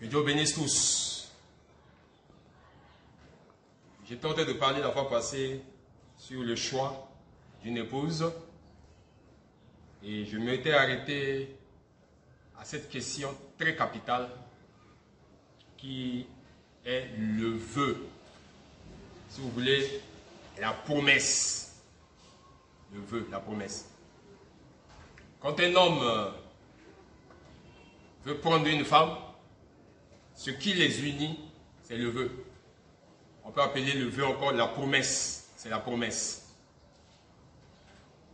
Que Dieu bénisse tous. J'ai tenté de parler la fois passée sur le choix d'une épouse et je m'étais arrêté à cette question très capitale qui est le vœu, si vous voulez, la promesse. Le vœu, la promesse. Quand un homme veut prendre une femme, ce qui les unit, c'est le vœu. On peut appeler le vœu encore la promesse. C'est la promesse.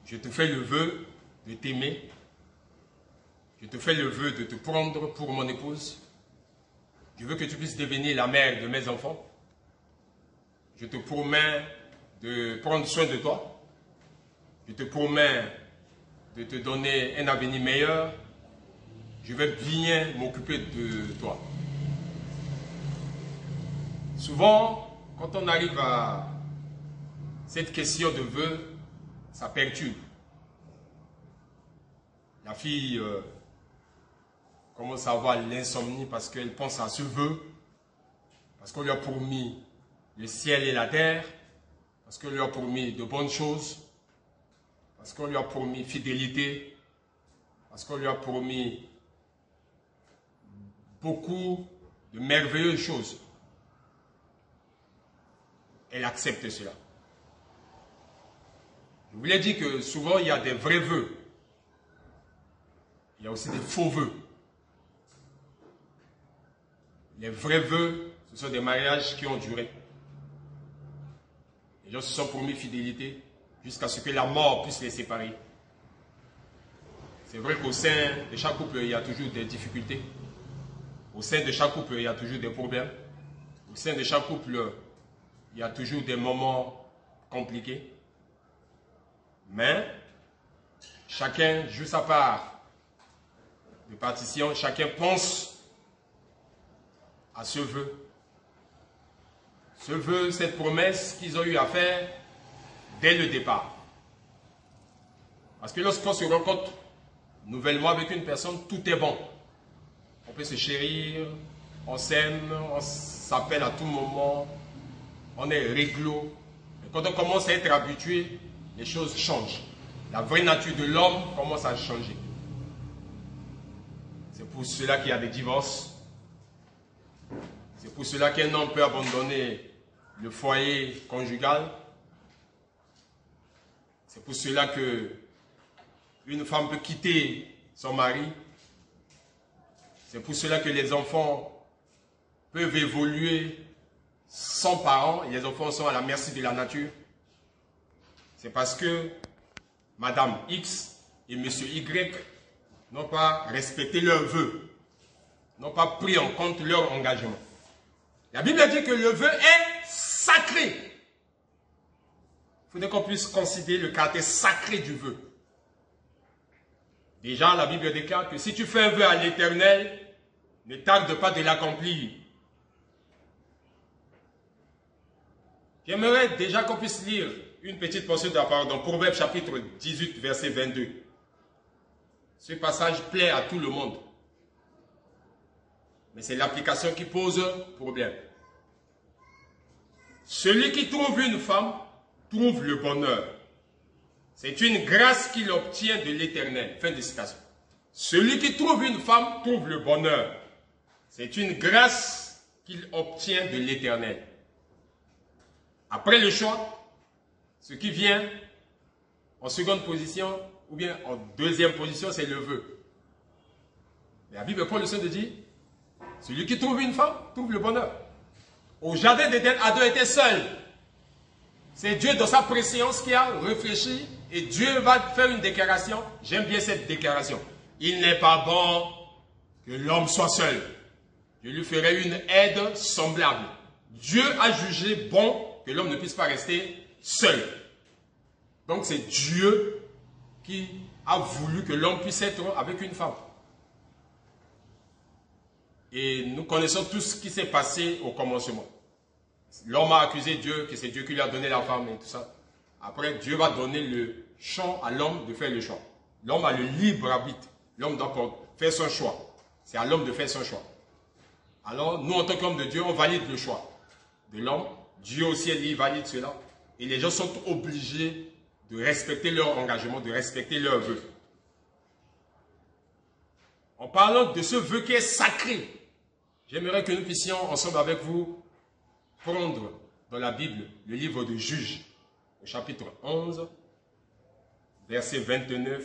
Je te fais le vœu de t'aimer. Je te fais le vœu de te prendre pour mon épouse. Je veux que tu puisses devenir la mère de mes enfants. Je te promets de prendre soin de toi. Je te promets de te donner un avenir meilleur. Je vais bien m'occuper de toi. Souvent, quand on arrive à cette question de vœu, ça perturbe. La fille commence à avoir l'insomnie parce qu'elle pense à ce vœu, parce qu'on lui a promis le ciel et la terre, parce qu'on lui a promis de bonnes choses, parce qu'on lui a promis fidélité, parce qu'on lui a promis beaucoup de merveilleuses choses. Elle accepte cela. Je vous l'ai dit que souvent il y a des vrais vœux. Il y a aussi des faux vœux. Les vrais vœux, ce sont des mariages qui ont duré. Les gens se sont promis fidélité jusqu'à ce que la mort puisse les séparer. C'est vrai qu'au sein de chaque couple, il y a toujours des difficultés. Au sein de chaque couple, il y a toujours des problèmes. Au sein de chaque couple, il y a toujours des moments compliqués. Mais chacun joue sa part de partition. Chacun pense à ce vœu. Ce vœu, cette promesse qu'ils ont eu à faire dès le départ. Parce que lorsqu'on se rencontre nouvellement avec une personne, tout est bon. On peut se chérir, on s'aime, on s'appelle à tout moment. On est réglo. Mais quand on commence à être habitué, les choses changent. La vraie nature de l'homme commence à changer. C'est pour cela qu'il y a des divorces. C'est pour cela qu'un homme peut abandonner le foyer conjugal. C'est pour cela qu'une femme peut quitter son mari. C'est pour cela que les enfants peuvent évoluer sans parents et les enfants sont à la merci de la nature. C'est parce que Madame X et Monsieur Y n'ont pas respecté leurs vœux, n'ont pas pris en compte leur engagement. La Bible dit que le vœu est sacré. Il faudrait qu'on puisse considérer le caractère sacré du vœu. Déjà, la Bible déclare que si tu fais un vœu à l'Éternel, ne tarde pas de l'accomplir. J'aimerais déjà qu'on puisse lire une petite portion de la parole dans Proverbes chapitre 18, verset 22. Ce passage plaît à tout le monde. Mais c'est l'application qui pose problème. Celui qui trouve une femme trouve le bonheur. C'est une grâce qu'il obtient de l'Éternel. Fin de citation. Celui qui trouve une femme trouve le bonheur. C'est une grâce qu'il obtient de l'Éternel. Après le choix, ce qui vient en seconde position ou bien en deuxième position, c'est le vœu. La Bible prend le soin de dire, celui qui trouve une femme trouve le bonheur. Au jardin d'Éden, Adam était seul. C'est Dieu dans sa préscience qui a réfléchi et Dieu va faire une déclaration. J'aime bien cette déclaration. Il n'est pas bon que l'homme soit seul. Je lui ferai une aide semblable. Dieu a jugé bon que l'homme ne puisse pas rester seul. Donc c'est Dieu qui a voulu que l'homme puisse être avec une femme. Et nous connaissons tout ce qui s'est passé au commencement. L'homme a accusé Dieu, que c'est Dieu qui lui a donné la femme et tout ça. Après, Dieu va donner le champ à l'homme de faire le choix. L'homme a le libre arbitre. L'homme doit faire son choix. C'est à l'homme de faire son choix. Alors, nous, en tant qu'homme de Dieu, on valide le choix de l'homme. Dieu aussi, il valide cela. Et les gens sont obligés de respecter leur engagement, de respecter leur vœu. En parlant de ce vœu qui est sacré, j'aimerais que nous puissions, ensemble avec vous, prendre dans la Bible le livre de Juges, au chapitre 11, verset 29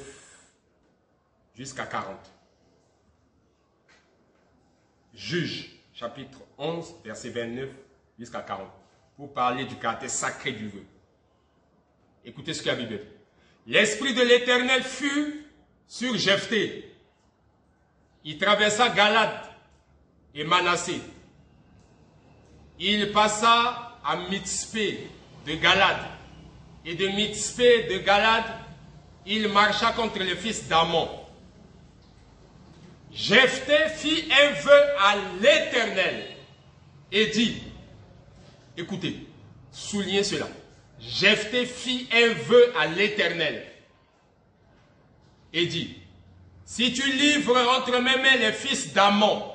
jusqu'à 40. Juges, chapitre 11, verset 29 jusqu'à 40. Pour parler du caractère sacré du vœu. Écoutez ce que la Bible dit. L'Esprit de l'Éternel fut sur Jephthé. Il traversa Galade et Manassé. Il passa à Mitzpé de Galade. Et de Mitzpé de Galade, il marcha contre les fils d'Ammon. Jephthé fit un vœu à l'Éternel et dit, écoutez, soulignez cela. Jephthé fit un vœu à l'Éternel et dit, si tu livres entre mes mains les fils d'Ammon,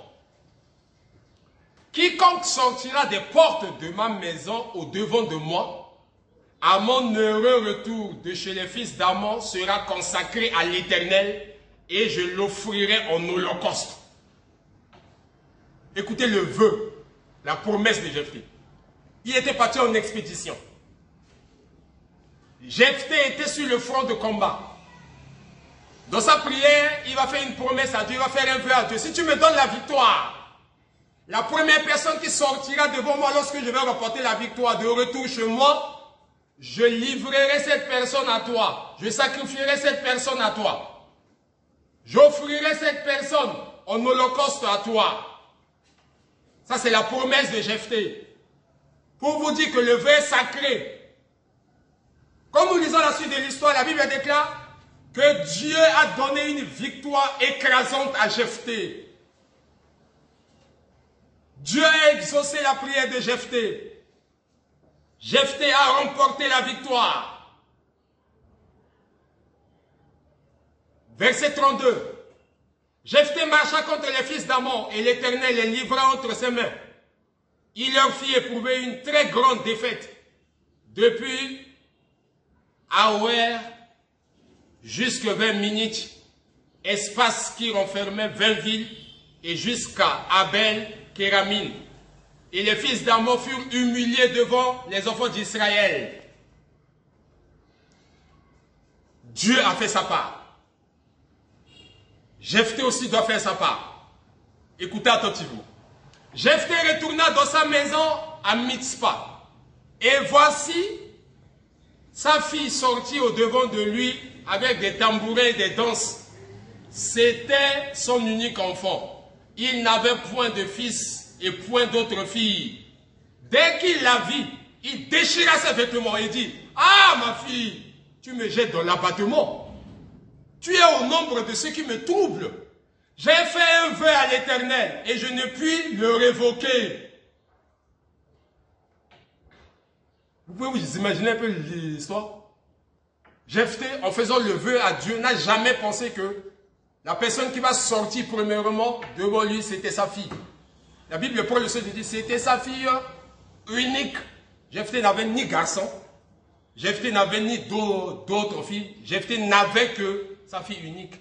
quiconque sortira des portes de ma maison au devant de moi, à mon heureux retour de chez les fils d'Ammon sera consacré à l'Éternel et je l'offrirai en holocauste. Écoutez le vœu, la promesse de Jephthé. Il était parti en expédition. Jephthé était sur le front de combat. Dans sa prière, il va faire une promesse à Dieu, il va faire un vœu à Dieu. Si tu me donnes la victoire, la première personne qui sortira devant moi lorsque je vais remporter la victoire de retour chez moi, je livrerai cette personne à toi. Je sacrifierai cette personne à toi. J'offrirai cette personne en holocauste à toi. Ça, c'est la promesse de Jephthé. Pour vous dire que le vœu est sacré. Comme nous lisons la suite de l'histoire, la Bible déclare que Dieu a donné une victoire écrasante à Jephthé. Dieu a exaucé la prière de Jephthé. Jephthé a remporté la victoire. Verset 32. Jephthé marcha contre les fils d'Ammon et l'Éternel les livra entre ses mains. Il leur fit éprouver une très grande défaite. Depuis Aouer jusqu'à 20 minutes, espace qui renfermait 20 villes, et jusqu'à Abel-Kéramine. Et les fils d'Ammon furent humiliés devant les enfants d'Israël. Dieu a fait sa part. Jephthé aussi doit faire sa part. Écoutez attentivement. Jephthé retourna dans sa maison à Mitzpah. Et voici, sa fille sortit au devant de lui avec des tambourins et des danses. C'était son unique enfant. Il n'avait point de fils et point d'autre fille. Dès qu'il la vit, il déchira ses vêtements et dit, « Ah, ma fille, tu me jettes dans l'abattement. Tu es au nombre de ceux qui me troublent. J'ai fait un vœu à l'Éternel et je ne puis le révoquer. » Vous pouvez vous imaginer un peu l'histoire? Jephthé, en faisant le vœu à Dieu, n'a jamais pensé que la personne qui va sortir premièrement devant lui, c'était sa fille. La Bible prend le seul de dire, c'était sa fille unique. Jephthé n'avait ni garçon, Jephthé n'avait ni d'autres filles, Jephthé n'avait que sa fille unique.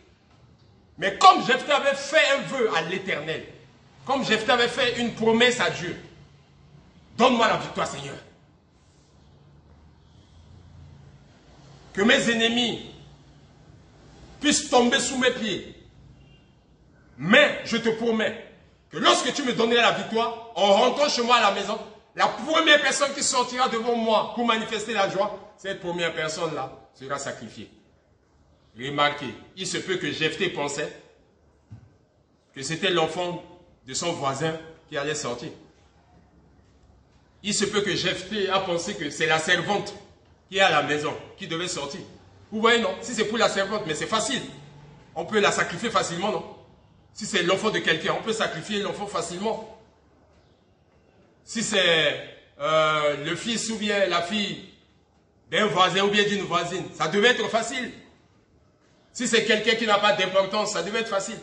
Mais comme Jephthé avait fait un vœu à l'Éternel, comme Jephthé avait fait une promesse à Dieu, donne-moi la victoire, Seigneur. Que mes ennemis puissent tomber sous mes pieds. Mais je te promets que lorsque tu me donneras la victoire, en rentrant chez moi à la maison, la première personne qui sortira devant moi pour manifester la joie, cette première personne-là sera sacrifiée. Remarquez, il se peut que Jephthé pensait que c'était l'enfant de son voisin qui allait sortir. Il se peut que Jephthé a pensé que c'est la servante qui est à la maison, qui devait sortir. Vous voyez, non? Si c'est pour la servante, mais c'est facile. On peut la sacrifier facilement, non? Si c'est l'enfant de quelqu'un, on peut sacrifier l'enfant facilement. Si c'est le fils ou bien la fille d'un voisin ou bien d'une voisine, ça devait être facile. Si c'est quelqu'un qui n'a pas d'importance, ça devait être facile.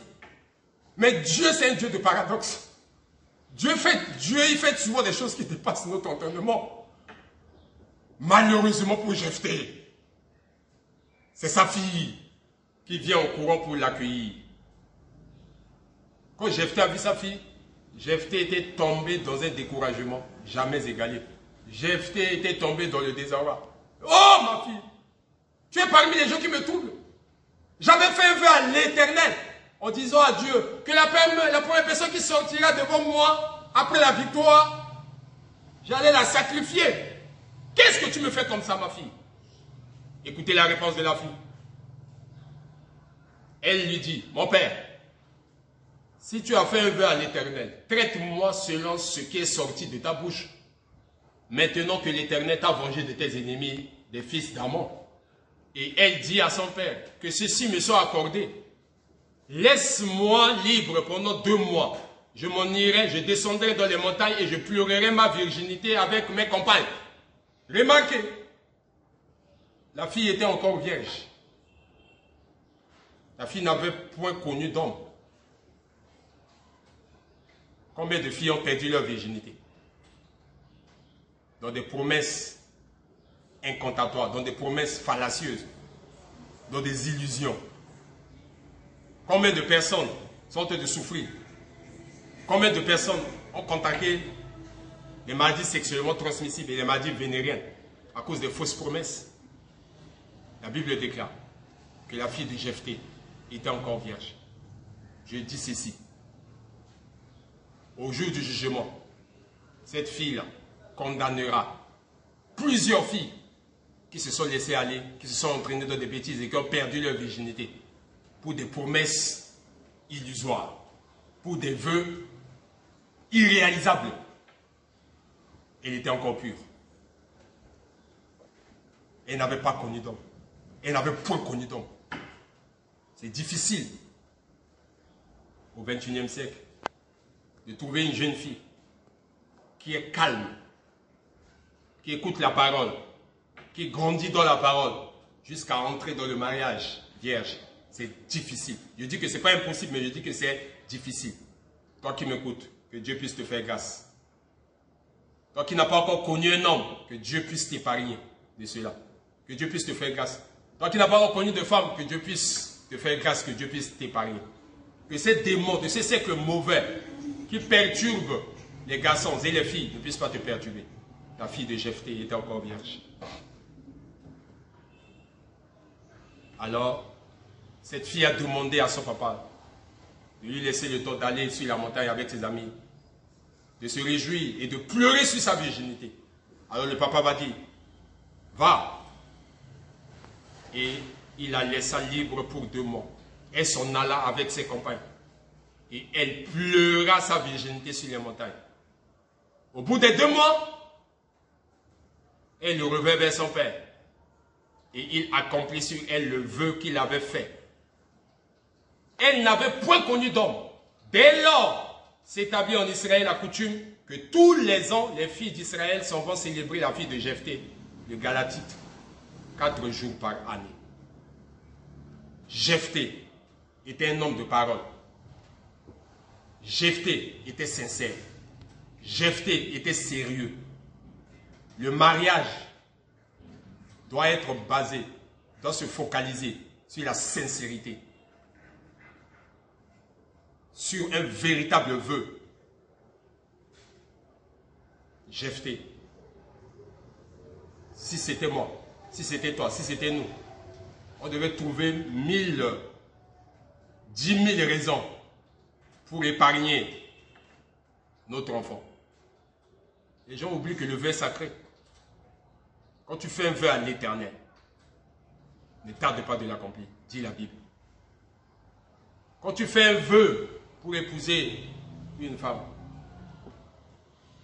Mais Dieu, c'est un Dieu de paradoxe. Dieu, il fait souvent des choses qui dépassent notre entendement. Malheureusement pour Jephthé, c'est sa fille qui vient au courant pour l'accueillir. Quand Jephthé a vu sa fille, Jephthé était tombé dans un découragement jamais égalé. Jephthé était tombé dans le désarroi. Oh ma fille, tu es parmi les gens qui me troublent. J'avais fait un vœu à l'Éternel en disant à Dieu que la première personne qui sortira devant moi après la victoire, j'allais la sacrifier. Qu'est-ce que tu me fais comme ça, ma fille? Écoutez la réponse de la fille. Elle lui dit, mon père, si tu as fait un vœu à l'Éternel, traite-moi selon ce qui est sorti de ta bouche. Maintenant que l'Éternel t'a vengé de tes ennemis, des fils d'Amon. Et elle dit à son père, que ceci me soit accordé. Laisse-moi libre pendant 2 mois. Je m'en irai, je descendrai dans les montagnes et je pleurerai ma virginité avec mes compagnes. Remarquez, la fille était encore vierge. La fille n'avait point connu d'homme. Combien de filles ont perdu leur virginité? Dans des promesses incantatoires, dans des promesses fallacieuses, dans des illusions. Combien de personnes sont en train de souffrir? Combien de personnes ont contacté les maladies sexuellement transmissibles et les maladies vénériennes à cause des fausses promesses? La Bible déclare que la fille de Jephthé était encore vierge. Je dis ceci. Au jour du jugement, cette fille-là condamnera plusieurs filles qui se sont laissées aller, qui se sont entraînées dans des bêtises et qui ont perdu leur virginité pour des promesses illusoires, pour des vœux irréalisables. Elle était encore pure. Elle n'avait pas connu d'homme. Elle n'avait point connu d'homme. C'est difficile au XXIe siècle de trouver une jeune fille qui est calme, qui écoute la parole, qui grandit dans la parole, jusqu'à entrer dans le mariage vierge. C'est difficile. Je dis que ce n'est pas impossible, mais je dis que c'est difficile. Toi qui m'écoutes, que Dieu puisse te faire grâce. Toi qui n'as pas encore connu un homme, que Dieu puisse t'épargner de cela. Que Dieu puisse te faire grâce. Toi qui n'as pas encore connu de femme, que Dieu puisse te faire grâce, que Dieu puisse t'épargner. Que ces démons, de ces cercles mauvais qui perturbent les garçons et les filles ne puissent pas te perturber. La fille de Jephthé était encore vierge. Alors, cette fille a demandé à son papa de lui laisser le temps d'aller sur la montagne avec ses amis, de se réjouir et de pleurer sur sa virginité. Alors le papa va dire, va. Et il la laissa libre pour 2 mois. Elle s'en alla avec ses compagnes. Et elle pleura sa virginité sur les montagnes. Au bout des 2 mois, elle revint vers son père. Et il accomplit sur elle le vœu qu'il avait fait. Elle n'avait point connu d'homme. Dès lors, s'établit en Israël la coutume que tous les ans, les filles d'Israël s'en vont célébrer la fille de Jephthé, le Galatite, 4 jours par année. Jephthé était un homme de parole. Jephthé était sincère. Jephthé était sérieux. Le mariage doit être basé, doit se focaliser sur la sincérité, sur un véritable vœu. Jephthé, si c'était moi, si c'était toi, si c'était nous, on devait trouver 1000, 10 000 raisons pour épargner notre enfant. Les gens oublient que le vœu est sacré. Quand tu fais un vœu à l'Éternel, ne tarde pas de l'accomplir, dit la Bible. Quand tu fais un vœu pour épouser une femme,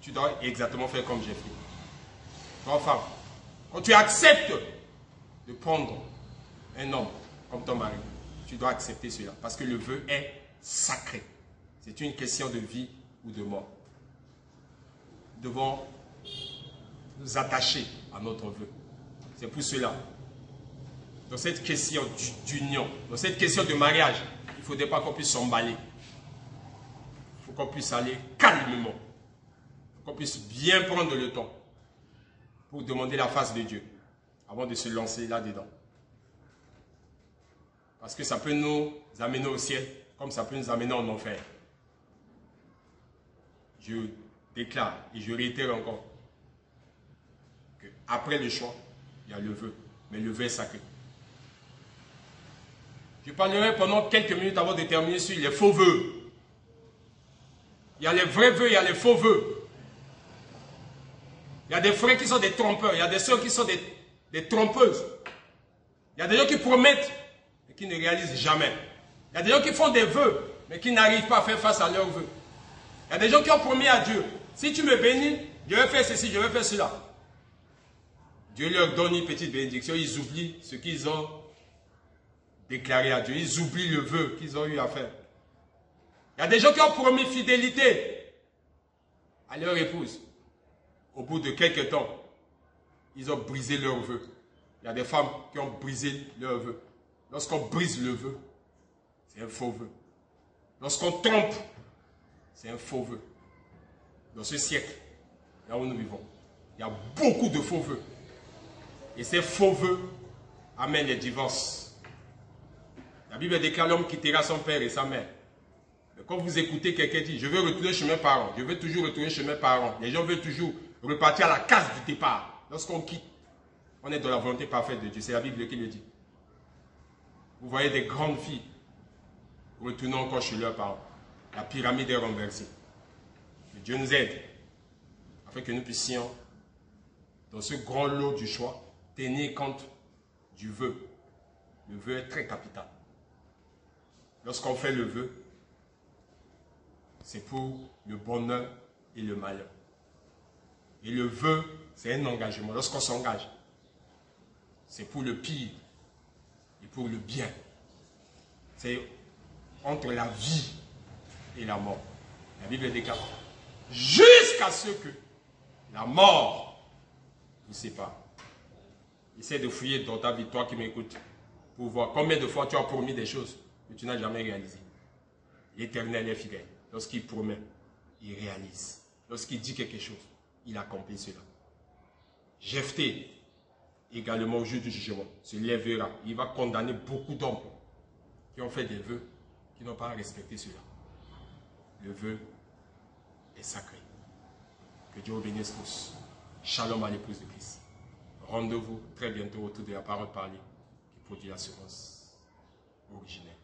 tu dois exactement faire comme j'ai fait. Toi, femme, quand tu acceptes de prendre un homme comme ton mari, tu dois accepter cela. Parce que le vœu est sacré. C'est une question de vie ou de mort. Nous devons nous attacher à notre vœu. C'est pour cela, dans cette question d'union, dans cette question de mariage, il ne faudrait pas qu'on puisse s'emballer. faut qu'on puisse aller calmement. Il faut qu'on puisse bien prendre le temps pour demander la face de Dieu avant de se lancer là-dedans. Parce que ça peut nous amener au ciel comme ça peut nous amener en enfer. Je déclare et je réitère encore qu'après le choix, il y a le vœu. Mais le vœu est sacré. Je parlerai pendant quelques minutes avant de terminer sur les faux vœux. Il y a les vrais vœux, il y a les faux vœux. Il y a des frères qui sont des trompeurs, il y a des sœurs qui sont des trompeuses. Il y a des gens qui promettent et qui ne réalisent jamais. Il y a des gens qui font des vœux mais qui n'arrivent pas à faire face à leurs vœux. Il y a des gens qui ont promis à Dieu, si tu me bénis, je vais faire ceci, je vais faire cela. Dieu leur donne une petite bénédiction, ils oublient ce qu'ils ont déclaré à Dieu. Ils oublient le vœu qu'ils ont eu à faire. Il y a des gens qui ont promis fidélité à leur épouse. Au bout de quelques temps, ils ont brisé leur vœu. Il y a des femmes qui ont brisé leur vœu. Lorsqu'on brise le vœu, c'est un faux vœu. Lorsqu'on trompe, c'est un faux vœu. Dans ce siècle, là où nous vivons, il y a beaucoup de faux vœux. Et ces faux vœux amènent les divorces. La Bible déclare l'homme quittera son père et sa mère. Mais quand vous écoutez quelqu'un dire, je veux retourner chez mes parents, je veux toujours retourner chez mes parents, les gens veulent toujours repartir à la case du départ. Lorsqu'on quitte, on est dans la volonté parfaite de Dieu. C'est la Bible qui le dit. Vous voyez des grandes filles retournant encore chez leurs parents. La pyramide est renversée. Que Dieu nous aide afin que nous puissions, dans ce grand lot du choix, tenir compte du vœu. Le vœu est très capital. Lorsqu'on fait le vœu, c'est pour le bonheur et le malheur. Et le vœu, c'est un engagement. Lorsqu'on s'engage, c'est pour le pire et pour le bien. C'est entre la vie et la mort. La Bible déclare jusqu'à ce que la mort vous sépare. Essaie de fouiller dans ta vie, toi qui m'écoutes, pour voir combien de fois tu as promis des choses que tu n'as jamais réalisées. L'Éternel est fidèle. Lorsqu'il promet, il réalise. Lorsqu'il dit quelque chose, il accomplit cela. Jephthé, également au jour du jugement, se lèvera. Il va condamner beaucoup d'hommes qui ont fait des vœux, qui n'ont pas respecté cela. Le vœu est sacré. Que Dieu vous bénisse tous. Shalom à l'épouse de Christ. Rendez-vous très bientôt autour de la parole parlée qui produit la semence originelle.